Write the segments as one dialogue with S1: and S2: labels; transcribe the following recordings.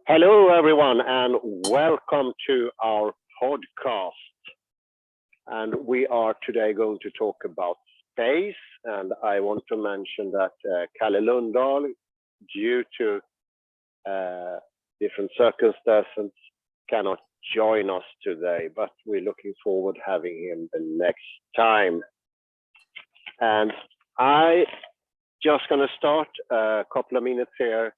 S1: Hello, everyone, and welcome to our podcast. And we are today going to talk about space. And I want to mention that Kalle Lundahl, due to uh, different circumstances, cannot join us today, but we're looking forward having him the next time. And I just going to start a couple of minutes here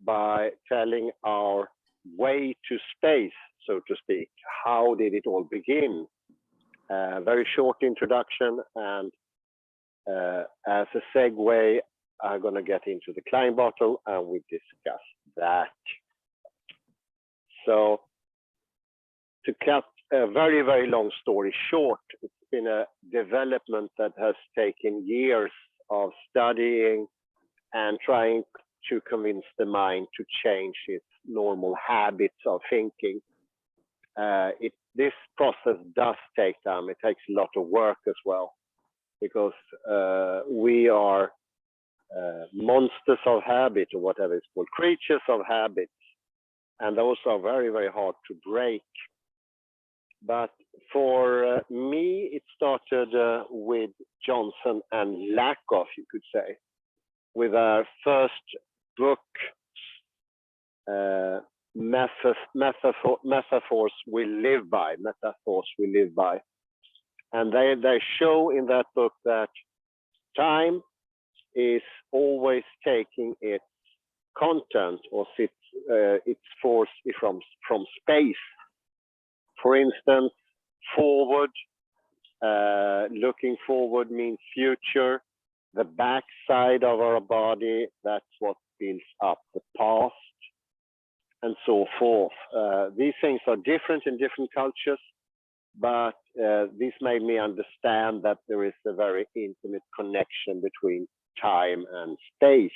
S1: by telling our way to space, so to speak. How did it all begin? Very short introduction, and as a segue, I'm going to get into the Klein bottle and we discuss that. So, to cut a very, very long story short, it's been a development that has taken years of studying and trying to convince the mind to change its normal habits of thinking. This process does take time. It takes a lot of work as well, because we are monsters of habit, or whatever it's called, creatures of habit, and those are very, very hard to break. But for me, it started with Johnson and Lakoff, you could say, with our first book, metaphors we live by, and they show in that book that time is always taking its content or its force from space. For instance, forward, looking forward means future. The backside of our body, that's what builds up the past, and so forth. These things are different in different cultures, but this made me understand that there is a very intimate connection between time and space.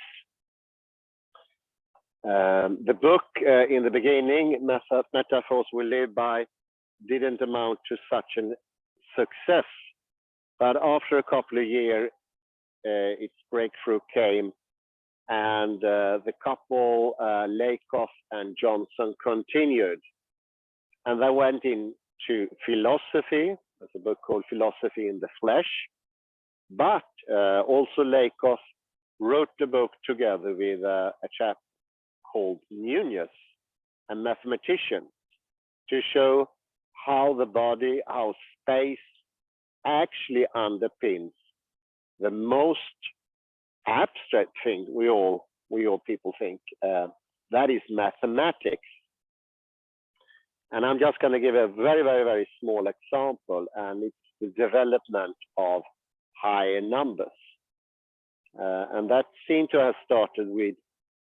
S1: The book in the beginning, Metaphors We Live By, didn't amount to such a success, but after a couple of years, its breakthrough came, and the couple, Lakoff and Johnson, continued. And they went into philosophy. There's a book called Philosophy in the Flesh. But also Lakoff wrote the book together with a chap called Nunez, a mathematician, to show how the body, how space actually underpins the most abstract thing we all people think, that is mathematics. And I'm just going to give a very, very, very small example, and it's the development of higher numbers. And that seemed to have started with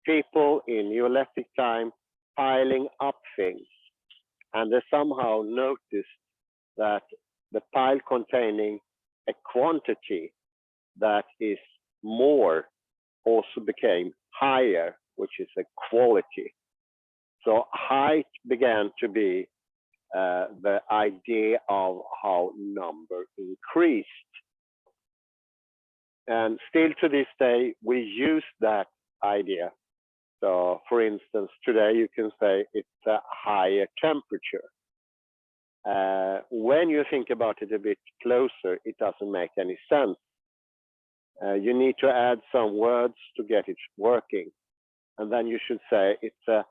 S1: people in Neolithic time piling up things. And they somehow noticed that the pile containing a quantity that is more also became higher, which is a quality. So height began to be the idea of how number increased. And still to this day, we use that idea. So for instance, today you can say it's a higher temperature. When you think about it a bit closer, it doesn't make any sense. You need to add some words to get it working. And then you should say it's a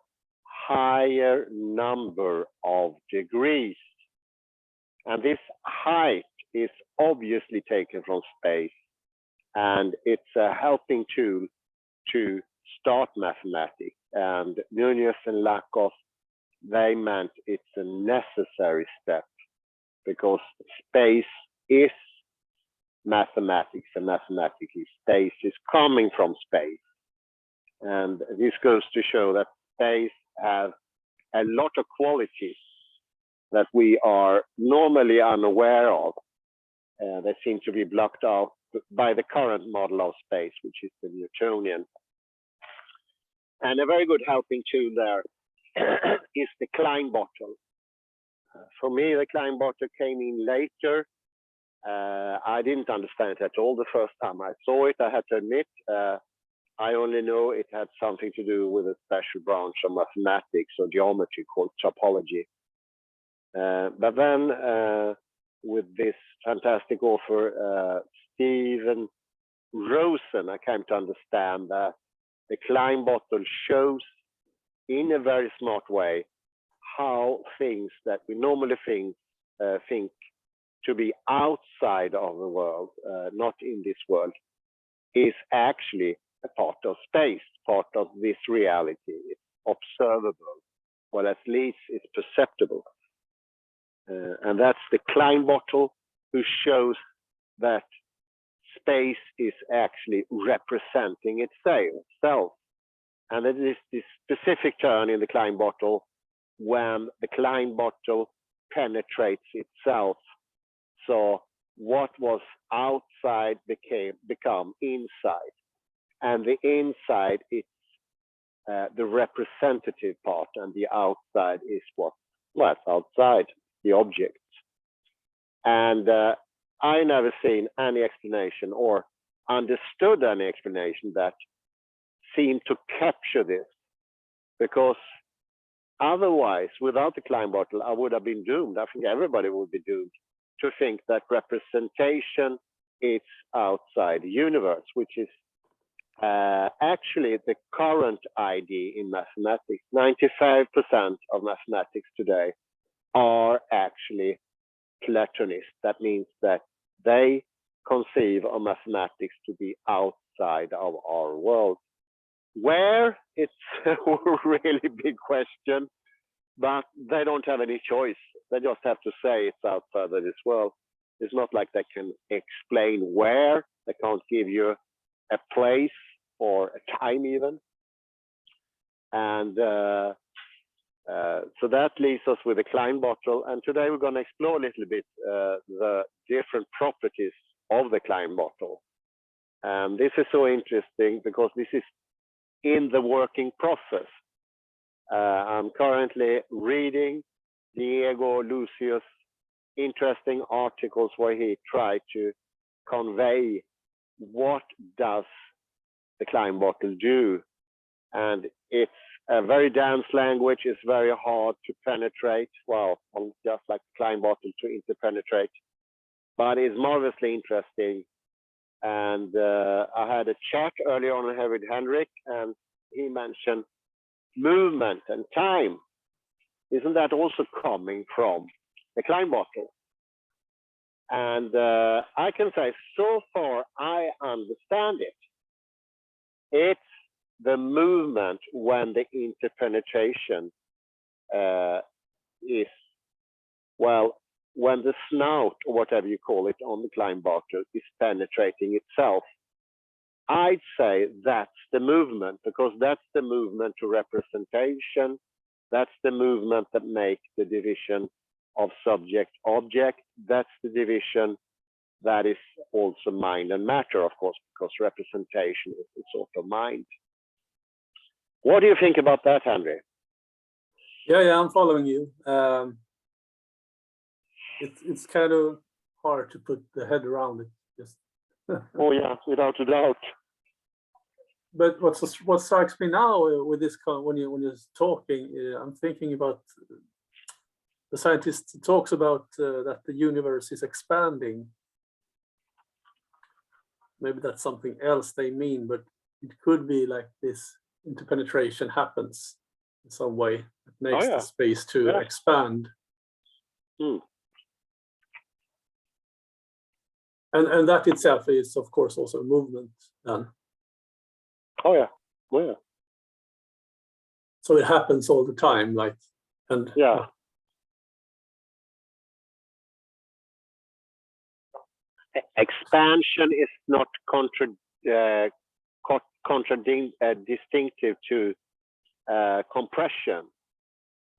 S1: higher number of degrees. And this height is obviously taken from space. And it's a helping tool to start mathematics. And Nunez and Lakoff, they meant it's a necessary step, because space is mathematics, and mathematically space is coming from space. And this goes to show that space has a lot of qualities that we are normally unaware of. They seem to be blocked out by the current model of space, which is the Newtonian. And a very good helping tool there is the Klein bottle. For me, the Klein bottle came in later. I didn't understand it at all the first time I saw it, I had to admit. I only know it had something to do with a special branch of mathematics or geometry called topology. But then, with this fantastic author, Stephen Rosen, I came to understand that the Klein bottle shows in a very smart way how things that we normally think to be outside of the world, not in this world, is actually a part of space, part of this reality. It's observable, well, at least it's perceptible. And that's the Klein bottle who shows that space is actually representing itself. And it is this specific turn in the Klein bottle when the Klein bottle penetrates itself. So what was outside become inside. And the inside is the representative part, and the outside is what's outside, the object. And I never seen any explanation or understood any explanation that seemed to capture this, because otherwise, without the Klein bottle, I would have been doomed. I think everybody would be doomed to think that representation is outside the universe, which is actually the current idea in mathematics. 95% of mathematics today are actually Platonist. That means that they conceive of mathematics to be outside of our world. Where, it's a really big question, but they don't have any choice. They just have to say it's outside of this world. It's not like they can explain where. They can't give you a place or a time even. And so that leaves us with the Klein bottle. And today we're going to explore a little bit the different properties of the Klein bottle. And this is so interesting because this is in the working process. I'm currently reading Diego Lucius' interesting articles where he tried to convey what does the Klein bottle do. And it's a very dense language. It's very hard to penetrate. Well, just like the Klein bottle to interpenetrate. But it's marvelously interesting. And I had a chat earlier on with Henrik, and he mentioned movement and time. Isn't that also coming from the Klein bottle? And I can say, so far I understand it. It's the movement when the interpenetration is, well, when the snout, or whatever you call it, on the Klein bottle is penetrating itself. I'd say that's the movement, because that's the movement to representation. That's the movement that makes the division of subject-object. That's the division that is also mind and matter, of course, because representation is a sort of mind. What do you think about that, Henry?
S2: Yeah, I'm following you. It's kind of hard to put the head around it. Just
S1: oh yeah, without a doubt.
S2: But what strikes me now with this, when you're talking, I'm thinking about the scientist talks about that the universe is expanding. Maybe that's something else they mean, but it could be like this interpenetration happens in some way. It makes the space to expand. And that itself is, of course, also a movement then.
S1: Oh yeah. Oh yeah.
S2: So it happens all the time, like, and
S1: yeah. Expansion is not distinctive to compression,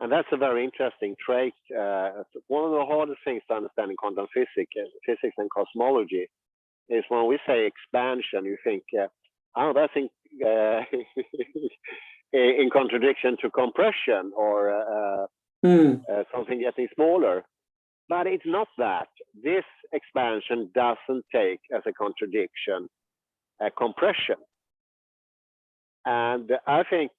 S1: and that's a very interesting trait. One of the hardest things to understand in quantum physics and cosmology is when we say expansion, you think, oh, that's in contradiction to compression or something getting smaller. But it's not that. This expansion doesn't take as a contradiction a compression. And I think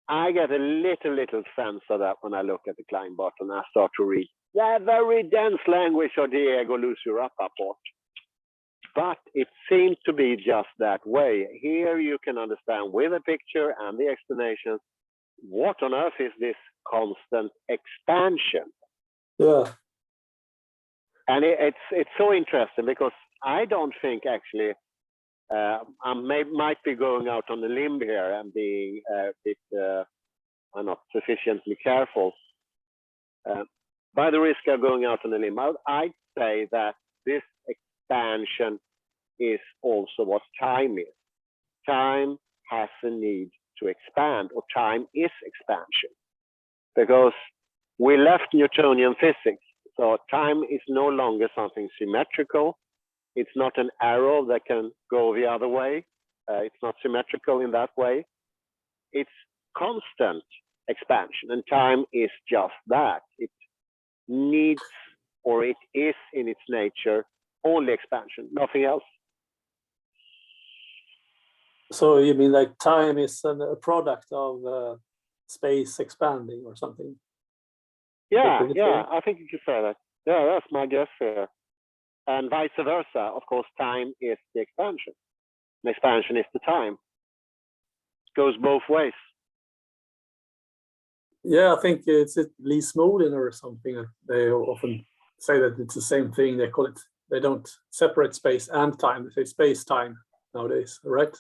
S1: I get a little sense of that when I look at the Klein bottle and I start to read that very dense language of Diego Lucio Rapoport. But it seems to be just that way. Here you can understand with a picture and the explanations, what on earth is this constant expansion?
S2: Yeah.
S1: And it's so interesting because I don't think actually I might be going out on a limb here and being a bit not sufficiently careful. By the risk of going out on a limb, I'd say that this expansion is also what time is. Time has a need to expand, or time is expansion, because we left Newtonian physics. So time is no longer something symmetrical. It's not an arrow that can go the other way. It's not symmetrical in that way. It's constant expansion, and time is just that. It needs, or it is in its nature, only expansion, nothing else.
S2: So you mean like time is a product of space expanding or something?
S1: Yeah, I think you could say that. Yeah, that's my guess here. And vice versa, of course, time is the expansion. The expansion is the time. It goes both ways.
S2: Yeah, I think it's Lee Smolin or something. They often say that it's the same thing. They call it, they don't separate space and time. They say space time nowadays, right?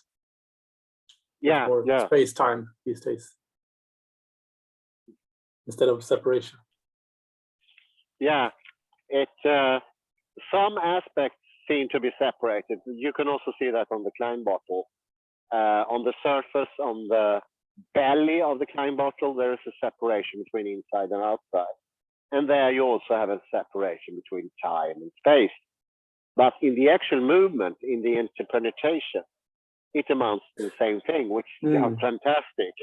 S1: Yeah,
S2: or space time these days instead of separation.
S1: Yeah, it some aspects seem to be separated. You can also see that on the Klein bottle. On the surface, on the belly of the Klein bottle, there is a separation between inside and outside. And there you also have a separation between time and space. But in the actual movement, in the interpenetration, it amounts to the same thing, which is fantastic.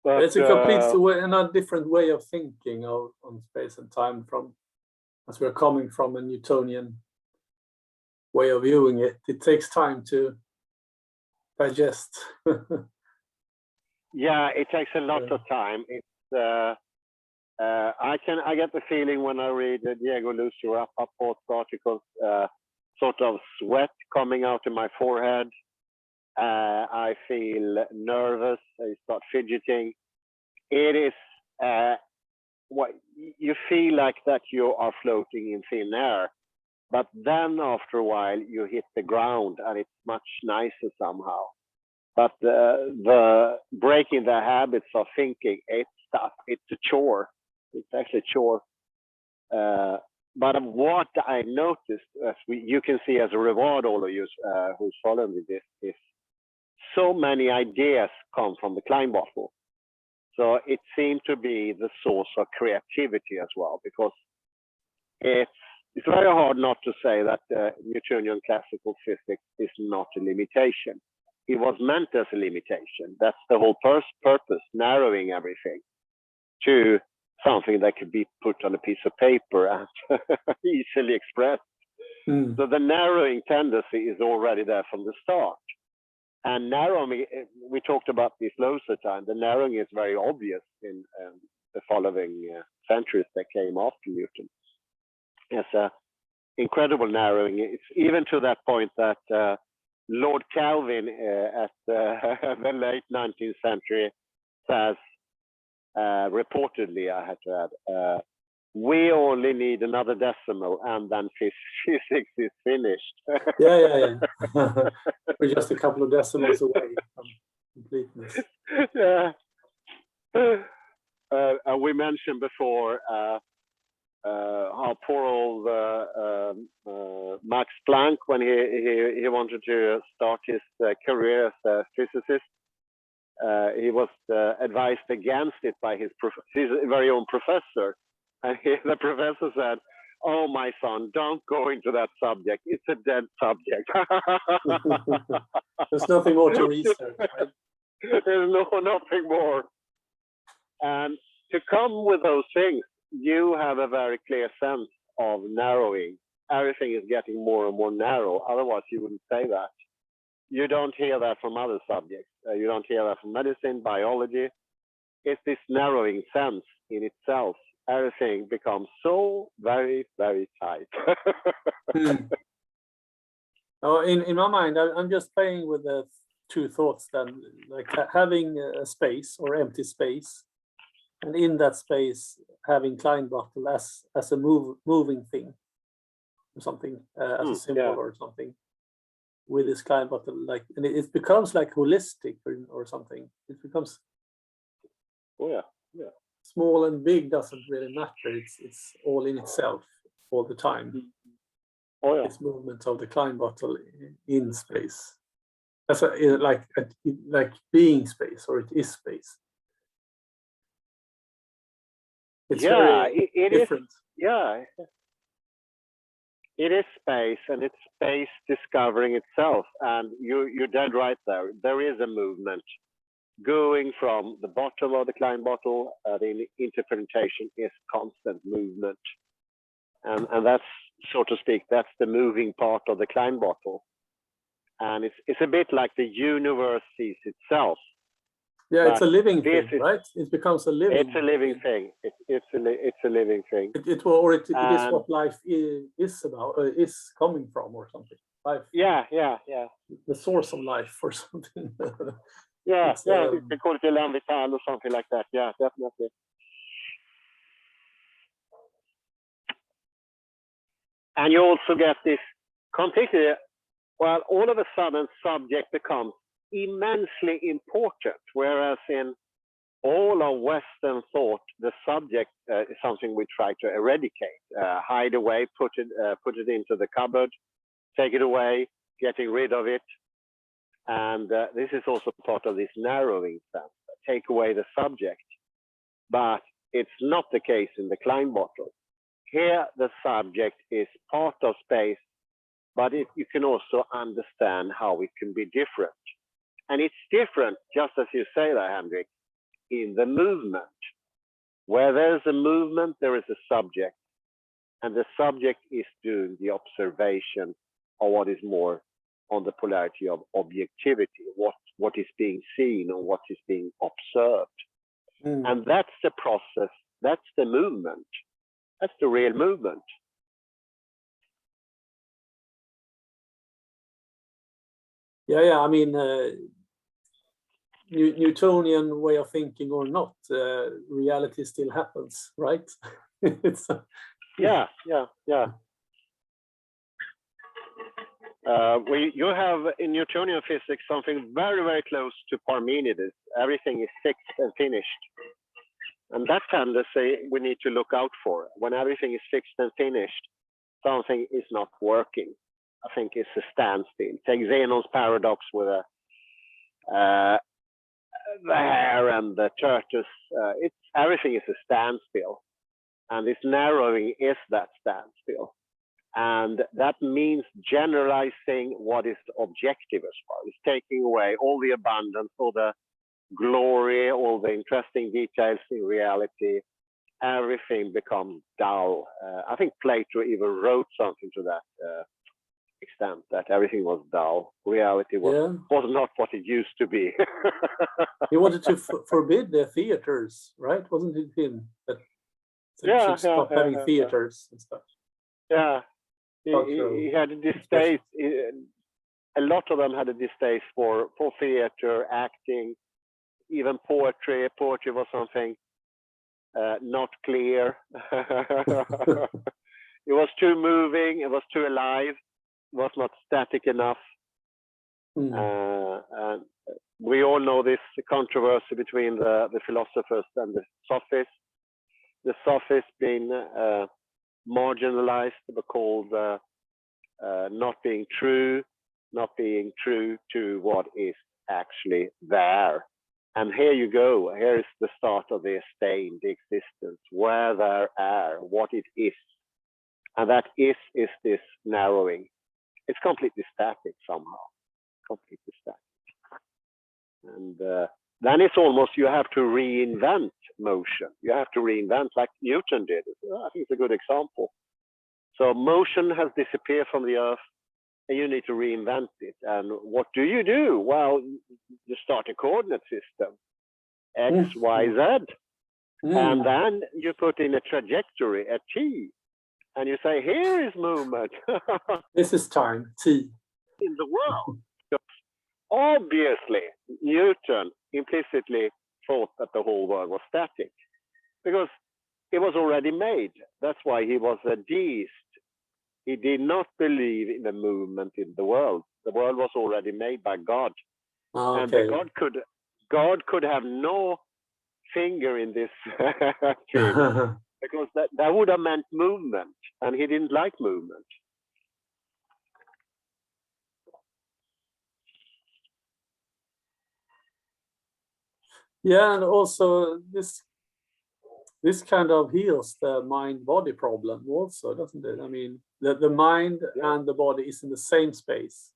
S1: But,
S2: it's a complete and a different way of thinking on space and time, from as we're coming from a Newtonian way of viewing it. It takes time to digest.
S1: Yeah, it takes a lot of time. It's I get the feeling when I read Diego Lucio Rapoport's articles, sort of sweat coming out in my forehead. I feel nervous. I start fidgeting. It is what you feel like that you are floating in thin air, but then after a while you hit the ground and it's much nicer somehow. But the breaking the habits of thinking, it's tough. It's a chore. It's actually a chore. But what I noticed, as you can see as a reward, all of you who's following this, is so many ideas come from the Klein bottle. So it seemed to be the source of creativity as well, because it's very hard not to say that Newtonian classical physics is not a limitation. It was meant as a limitation. That's the whole purpose, narrowing everything to something that could be put on a piece of paper and easily expressed. So the narrowing tendency is already there from the start. And narrowing, we talked about this loads of time, the narrowing is very obvious in the following centuries that came after Newton. It's an incredible narrowing. It's even to that point that Lord Kelvin at the late 19th century says, reportedly, I had to add, we only need another decimal and then physics is finished.
S2: Yeah. We're just a couple of decimals away from completeness.
S1: Yeah. We mentioned before how poor old Max Planck, when he wanted to start his career as a physicist, he was advised against it by his very own professor. And the professor said, "Oh, my son, don't go into that subject. It's a dead subject."
S2: There's nothing more to research, right?
S1: There's nothing more. And to come with those things, you have a very clear sense of narrowing everything is getting more and more narrow. Otherwise, you wouldn't say that. You don't hear that from other subjects. You don't hear that from medicine, biology. It's this narrowing sense in itself. Everything becomes so very, very tight.
S2: Oh, in my mind, I'm just playing with the two thoughts then, like having a space or empty space, and in that space having Kleinbottle as a moving thing, or something, as a symbol or something, with this Kleinbottle, like, and it becomes like holistic or something. It becomes small and big doesn't really matter. It's all in itself all the time. This movement of the Kleinbottle in space, as like being space, or it is space. It's very different.
S1: It is space, and it's space discovering itself. And you're dead right there. There is a movement going from the bottom of the Kleinbottle. The interpretation is constant movement, and that's, so to speak, that's the moving part of the Kleinbottle. And it's a bit like the universe sees itself.
S2: Yeah, it's a living thing, right? It becomes a living.
S1: It's a living thing. It's a living thing.
S2: It is what life is about, is coming from, or something. Life.
S1: Yeah.
S2: The source of life, or something.
S1: Yeah. We call it elan vital or something like that. Yeah, definitely. And you also get this completely. Well, all of a sudden, subject becomes immensely important, whereas in all of Western thought, the subject is something we try to eradicate, hide away, put it into the cupboard, take it away, getting rid of it. And this is also part of this narrowing sense, take away the subject. But it's not the case in the Kleinbottle. Here, the subject is part of space, but you can also understand how it can be different. And it's different, just as you say there, Henrik, in the movement. Where there's a movement, there is a subject. And the subject is doing the observation of what is more on the polarity of objectivity, what is being seen or what is being observed. And that's the process, that's the movement. That's the real movement.
S2: Yeah. I mean, Newtonian way of thinking or not, reality still happens, right? It's
S1: yeah. You have in Newtonian physics something very, very close to Parmenides. Everything is fixed and finished. And that tendency we need to look out for. When everything is fixed and finished, something is not working. I think it's a standstill. Take Zenon's paradox with the hare and the tortoise. Everything is a standstill. And this narrowing is that standstill. And that means generalizing what is objective as far. It's taking away all the abundance, all the glory, all the interesting details in reality. Everything becomes dull. I think Plato even wrote something to that extent, that everything was dull. Reality was not what it used to be.
S2: He wanted to forbid the theaters, right? Wasn't it him that should stop having theaters and stuff?
S1: Yeah. He had a distaste. A lot of them had a distaste for theater, acting, even poetry. Poetry was something not clear. It was too moving. It was too alive. It was not static enough. And we all know this controversy between the philosophers and the sophists. The sophists being marginalized, but called not being true to what is actually there. And here you go. Here is the start of the stain, the existence, where there are, what it is. And that is this narrowing. It's completely static somehow. Completely static. And then it's almost, you have to reinvent motion. You have to reinvent like Newton did. I think it's a good example. So motion has disappeared from the Earth, and you need to reinvent it. And what do? Well, you start a coordinate system, X, Y, Z. And then you put in a trajectory, a T, and you say, here is movement.
S2: This is time, T.
S1: In the world. Obviously, Newton implicitly thought that the whole world was static because it was already made. That's why he was a deist. He did not believe in the movement in the world. The world was already made by God.
S2: Okay.
S1: And God could have no finger in this thing because that would have meant movement, and he didn't like movement.
S2: Yeah, and also this kind of heals the mind-body problem also, doesn't it? I mean, the mind and the body is in the same space.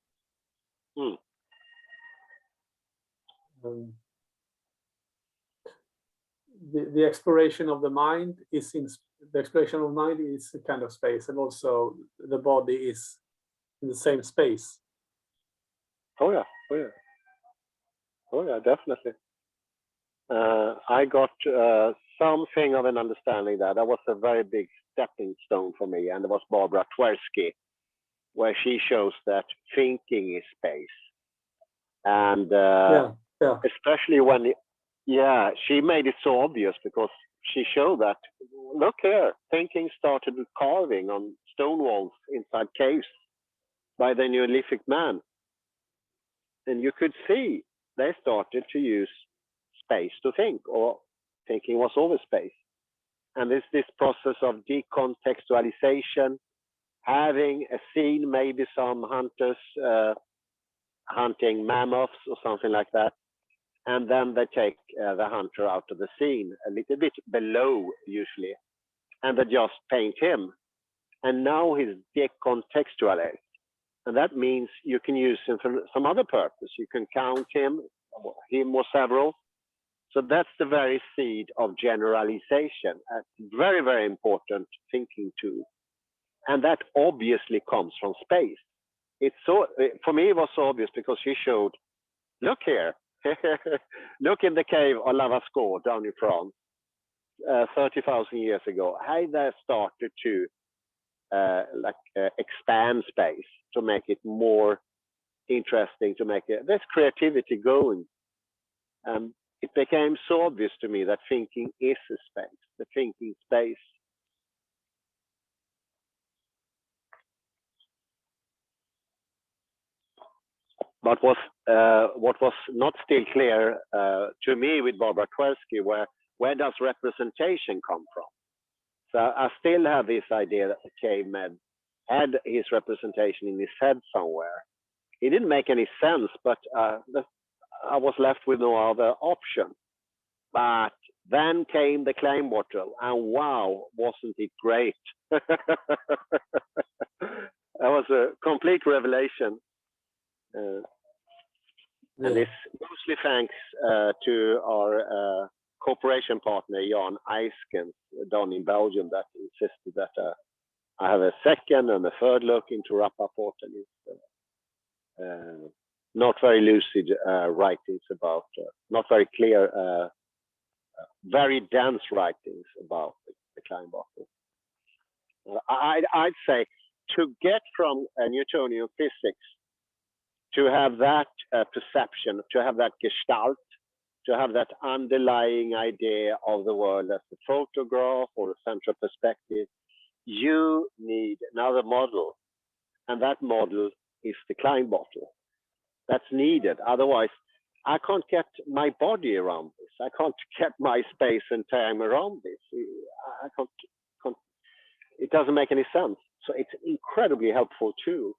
S2: The exploration of the mind is a kind of space, and also the body is in the same space.
S1: Oh yeah, definitely. I got something of an understanding that was a very big stepping stone for me, and it was Barbara Tversky, where she shows that thinking is space, and especially when, she made it so obvious because she showed that, look here, thinking started with carving on stone walls inside caves by the Neolithic man, and you could see they started to use space to think, or thinking was always space. And this process of decontextualization, having a scene, maybe some hunters hunting mammoths or something like that, and then they take the hunter out of the scene a little bit below usually, and they just paint him, and now he's decontextualized. And that means you can use him for some other purpose. You can count him or several. So that's the very seed of generalization. Very, very important thinking tool. And that obviously comes from space. For me, it was so obvious because she showed, look here, look in the cave of Lavascour down in France, 30,000 years ago. How they started to expand space to make it more interesting, to make there's creativity going. It became so obvious to me that thinking is a space, the thinking space. But what was not still clear to me with Barbara Tversky, where does representation come from? So I still have this idea that the caveman had his representation in his head somewhere. It didn't make any sense, but I was left with no other option. But then came the claim bottle, and wow, wasn't it great? That was a complete revelation. And this mostly thanks to our cooperation partner, Jan Eiskens, down in Belgium, that insisted that I have a second and a third look into Rapoport, and it's not very lucid writings about, not very clear, very dense writings about the Klein bottle. I'd say to get from Newtonian physics to have that perception, to have that gestalt, to have that underlying idea of the world as a photograph or a central perspective, you need another model. And that model is the Klein bottle. That's needed. Otherwise, I can't get my body around this. I can't get my space and time around this. I can't, it doesn't make any sense. So it's incredibly helpful too.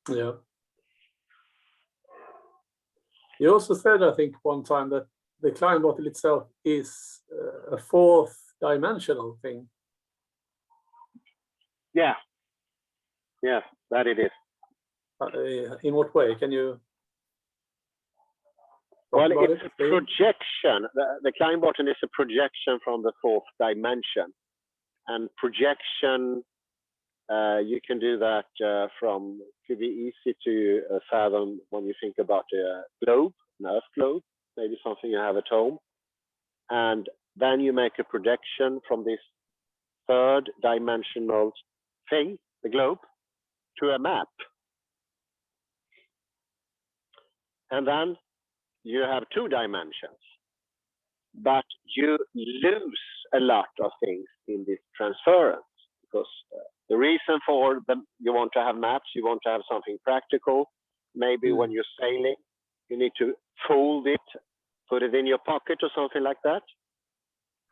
S2: Yeah. You also said, I think, one time that the Klein bottle itself is a fourth dimensional thing.
S1: Yeah. Yeah, that it is.
S2: In what way? Can you? Talk about
S1: it's
S2: it.
S1: a projection. The Klein bottle is a projection from the fourth dimension. And projection, you can do that from, could be easy to fathom when you think about a globe, an Earth globe, maybe something you have at home. And then you make a projection from this third dimensional thing, the globe, to a map. And then you have two dimensions, but you lose a lot of things in this transference because the reason for them, you want to have maps, you want to have something practical. Maybe when you're sailing, you need to fold it, put it in your pocket or something like that.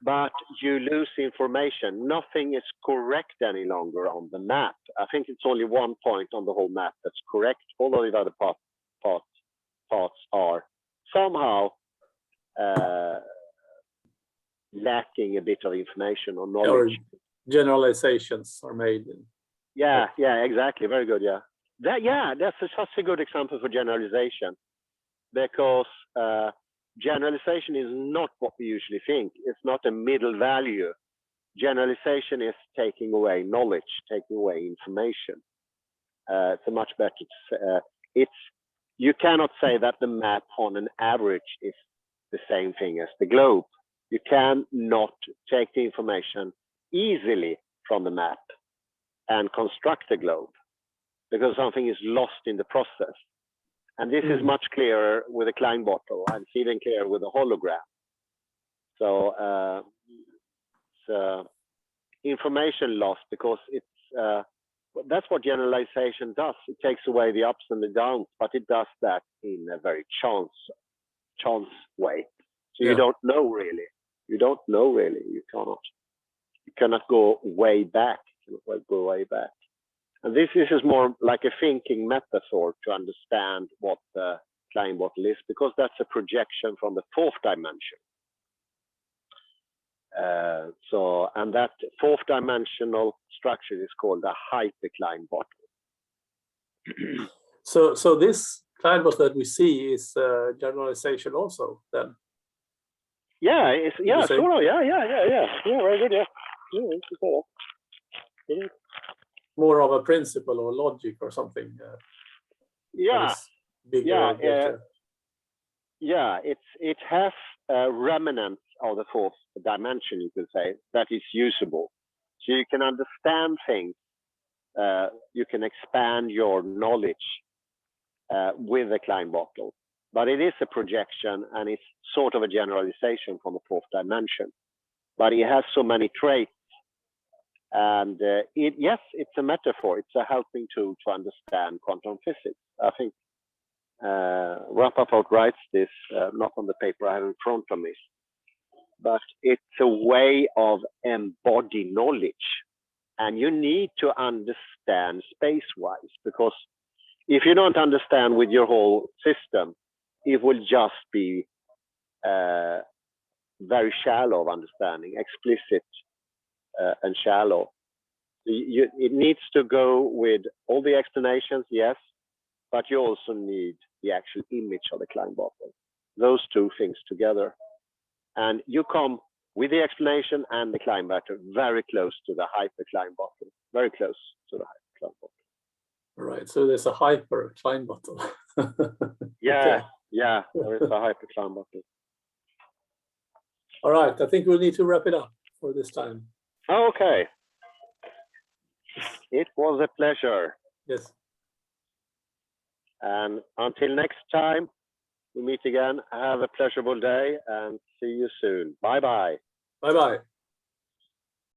S1: But you lose information. Nothing is correct any longer on the map. I think it's only one point on the whole map that's correct. All of the other parts are somehow lacking a bit of information or knowledge.
S2: Or generalizations are made.
S1: Yeah, exactly. Very good. Yeah, that's such a good example for generalization, because generalization is not what we usually think. It's not a middle value. Generalization is taking away knowledge, taking away information. It's a much better. You cannot say that the map on an average is the same thing as the globe. You cannot take the information easily from the map and construct a globe because something is lost in the process. And this is much clearer with a Klein bottle, and it's even clearer with a hologram. So information loss, because that's what generalization does. It takes away the ups and the downs, but it does that in a very chance way. So you don't know really. You don't know really. You cannot go way back. You cannot go way back. And this is more like a thinking metaphor to understand what the Klein bottle is, because that's a projection from the fourth dimension. And that fourth dimensional structure is called the hyper Klein bottle.
S2: So this Klein bottle that we see is generalization also then?
S1: Yeah, sort of. Yeah, very good. Yeah.
S2: More of a principle or logic or something.
S1: It has remnants of the fourth dimension, you could say, that is usable. So you can understand things. You can expand your knowledge with the Klein bottle. But it is a projection, and it's sort of a generalization from the fourth dimension. But it has so many traits. And it's a metaphor. It's a helping tool to understand quantum physics. I think Rapoport writes this, not on the paper I have in front of me, but it's a way of embodied knowledge. And you need to understand space-wise, because if you don't understand with your whole system, it will just be very shallow of understanding, explicit and shallow. It needs to go with all the explanations, yes, but you also need the actual image of the Klein bottle. Those two things together. And you come with the explanation and the Klein bottle very close to the hyper Klein bottle, very close to the hyper Klein bottle.
S2: All right, so there's a hyper Klein bottle.
S1: Yeah, there is a hyper Klein bottle.
S2: All right, I think we'll need to wrap it up for this time.
S1: Okay. It was a pleasure.
S2: Yes.
S1: And until next time we meet again, have a pleasurable day and see you soon. Bye-bye.
S2: Bye-bye.